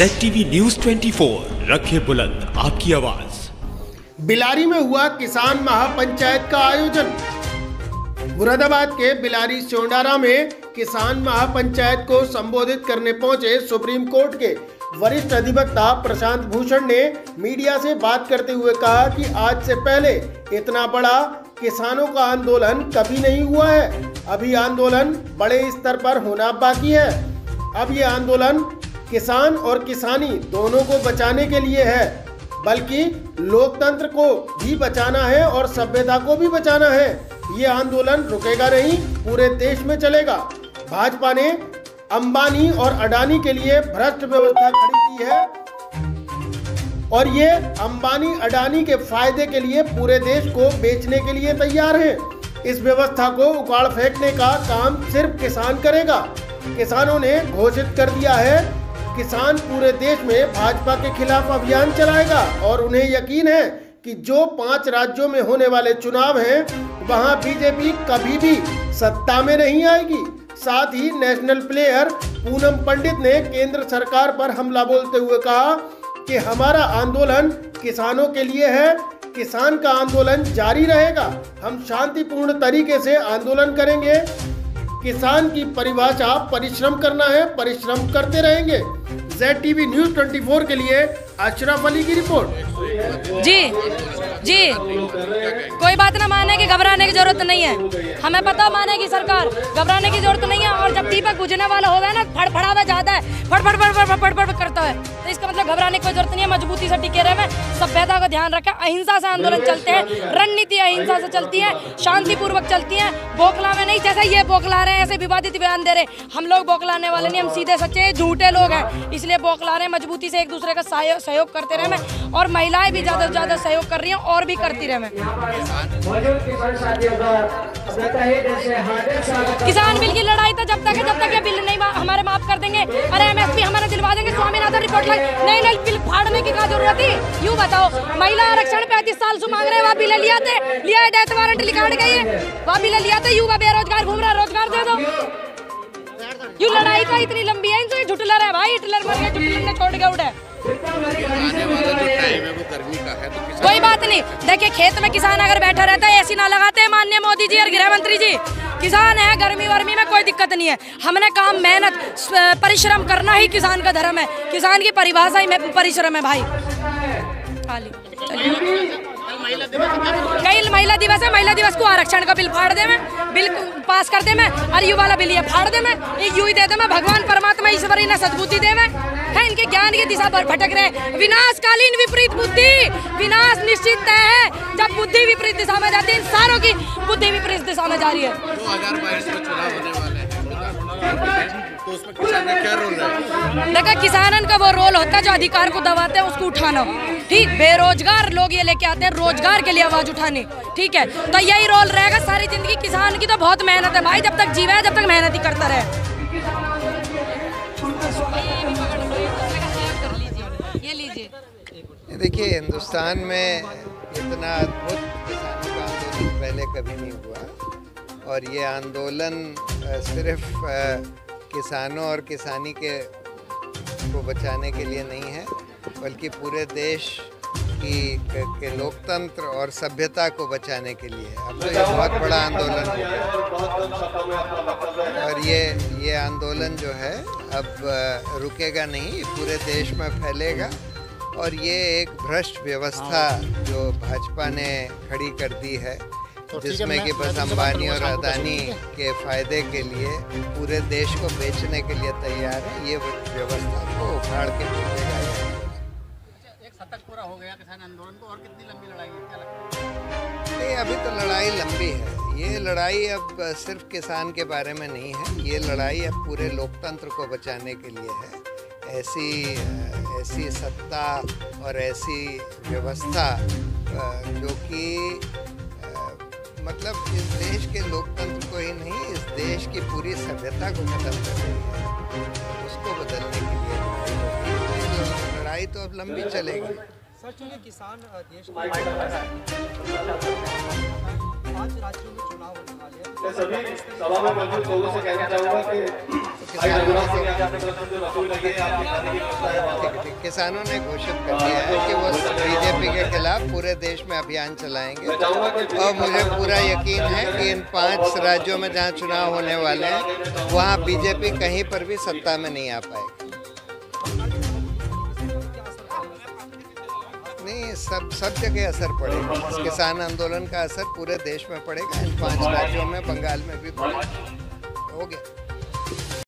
ZTV news 24 रखे बुलंद आपकी आवाज। बिलारी में हुआ किसान महापंचायत का आयोजन। मुरादाबाद के बिलारी सोंडारा में किसान महापंचायत को संबोधित करने पहुंचे सुप्रीम कोर्ट के वरिष्ठ अधिवक्ता प्रशांत भूषण ने मीडिया से बात करते हुए कहा कि आज से पहले इतना बड़ा किसानों का आंदोलन कभी नहीं हुआ है। अभी आंदोलन बड़े स्तर पर होना बाकी है। अब ये आंदोलन किसान और किसानी दोनों को बचाने के लिए है, बल्कि लोकतंत्र को भी बचाना है और सभ्यता को भी बचाना है। ये आंदोलन रुकेगा नहीं, पूरे देश में चलेगा। भाजपा ने अंबानी और अडानी के लिए भ्रष्ट व्यवस्था खड़ी की है और ये अंबानी अडानी के फायदे के लिए पूरे देश को बेचने के लिए तैयार है। इस व्यवस्था को उखाड़ फेंकने का काम सिर्फ किसान करेगा। किसानों ने घोषित कर दिया है किसान पूरे देश में भाजपा के खिलाफ अभियान चलाएगा और उन्हें यकीन है कि जो 5 राज्यों में होने वाले चुनाव हैं वहां बीजेपी कभी भी सत्ता में नहीं आएगी। साथ ही नेशनल प्लेयर पूनम पंडित ने केंद्र सरकार पर हमला बोलते हुए कहा कि हमारा आंदोलन किसानों के लिए है, किसान का आंदोलन जारी रहेगा। हम शांतिपूर्ण तरीके से आंदोलन करेंगे। किसान की परिभाषा परिश्रम करना है, परिश्रम करते रहेंगे। ZTV न्यूज 24 के लिए अशरफ अली की रिपोर्ट। जी कोई बात ना माने कि घबराने की जरूरत नहीं है। हमें पता माने की सरकार घबराने की जरूरत नहीं है। और जब दीपक बुझने वाला होगा ना, फड़फड़ावा जाता है, फड़ करता है, तो इसका मतलब घबराने की कोई जरूरत नहीं है। मजबूती से टिके रहे, सभ्यता का ध्यान रखें। अहिंसा से आंदोलन चलते हैं, रणनीति अहिंसा से चलती है, शांतिपूर्वक चलती है। बौखला में नहीं, जैसे ये बौखला रहे हैं ऐसे विवादित बयान दे रहे। हम लोग बौखलाने वाले नहीं, हम सीधे सच्चे झूठे लोग हैं, इसलिए बौखला रहे हैं। मजबूती से एक दूसरे का सहयोग करते रहे और महिलाएं भी ज्यादा से ज्यादा सहयोग कर रही हैं और भी करती रहे। किसान बिल की लड़ाई तो जब तक ये बिल नहीं हमारे माफ कर देंगे, अरे MSP हमारे दिलवा देंगे, स्वामीनाथन रिपोर्ट नहीं बिल फाड़ने की क्या जरूरत थी? यूँ बताओ, महिला आरक्षण 35 साल से मांग रहे हैं, वहाँ बिल लिया है, डेथ वारंट लिखा गई है, वहाँ बिल लिया था। युवा बेरोजगार घूम रहा है, रोजगार दे दो। यू लड़ाई तो इतनी लंबी है, इनसे झुटला रहा है भाई। हिटलर मर गया, हिटलर ने छोड़ के उड़े। कोई बात नहीं, देखिए खेत में किसान अगर बैठा रहता है ऐसी ना लगाते हैं माननीय मोदी जी और गृह मंत्री जी। किसान है, गर्मी वर्मी में कोई दिक्कत नहीं है। हमने काम मेहनत परिश्रम करना ही किसान का धर्म है। किसान की परिभाषा ही परिश्रम है भाई। कल महिला दिवस है, महिला दिवस को आरक्षण का बिल फाड़ दे, मैं बिल पास कर दे, मैं और यू वाला बिल ये फाड़ दे, मैं यू ही दे दे, मैं भगवान परमात्मा ईश्वरी ने सद्बुद्धि दे, मैं है इनके ज्ञान की दिशा पर भटक रहे। विनाशकालीन विपरीत बुद्धि, विनाश निश्चित तय है। जब बुद्धि विपरीत दिशा में जाती है, इन सारों की बुद्धि विपरीत दिशा में जा रही है। 2022 में चुनाव होने वाले हैं, तो उसमें किसान का क्या रोल है? देखा, किसानन का वो रोल होता है जो अधिकार को दबाते हैं उसको उठाना। ठीक, बेरोजगार लोग ये लेके आते हैं रोजगार के लिए आवाज उठाने। ठीक है, तो यही रोल रहेगा सारी जिंदगी। किसान की तो बहुत मेहनत है भाई, जब तक जीवे जब तक मेहनत ही करता रहे। ये लीजिए। देखिए, हिंदुस्तान में इतना अद्भुत किसानों का आंदोलन पहले कभी नहीं हुआ और ये आंदोलन सिर्फ किसानों और किसानी को बचाने के लिए नहीं है, बल्कि पूरे देश के लोकतंत्र और सभ्यता को बचाने के लिए। अब तो ये बहुत बड़ा आंदोलन है और ये आंदोलन जो है अब रुकेगा नहीं, पूरे देश में फैलेगा। और ये एक भ्रष्ट व्यवस्था जो भाजपा ने खड़ी कर दी है, जिसमें कि बस अंबानी और अडानी के फायदे के लिए पूरे देश को बेचने के लिए तैयार है, ये व्यवस्था को उखाड़ के फेंकेगा। एक शतक पूरा हो गया किसान आंदोलन को, और कितनी लंबी लड़ाई है, क्या लगता है? नहीं, अभी तो लड़ाई लंबी है। ये लड़ाई अब सिर्फ किसान के बारे में नहीं है, ये लड़ाई अब पूरे लोकतंत्र को बचाने के लिए है। ऐसी सत्ता और ऐसी व्यवस्था जो कि मतलब इस देश के लोकतंत्र को ही नहीं, इस देश की पूरी सभ्यता को खत्म कर रही है, उसको बदलने के लिए लड़ाई तो अब लंबी चलेगी। सर, चूंकि किसान देश में 5 राज्यों में चुनाव होने वाले हैं, मैं सभी सभा में मौजूद लोगों से कहना चाहूँगा कि किसानों ने घोषित कर दिया है कि वो बीजेपी के खिलाफ पूरे देश में अभियान चलाएंगे और मुझे पूरा यकीन है कि इन 5 राज्यों में जहाँ चुनाव होने वाले हैं वहाँ बीजेपी कहीं पर भी सत्ता में नहीं आ पाएगी। नहीं, सब जगह असर पड़ेगा। किसान आंदोलन का असर पूरे देश में पड़ेगा, इन 5 राज्यों में, बंगाल में भी पड़ेगा। हो गया।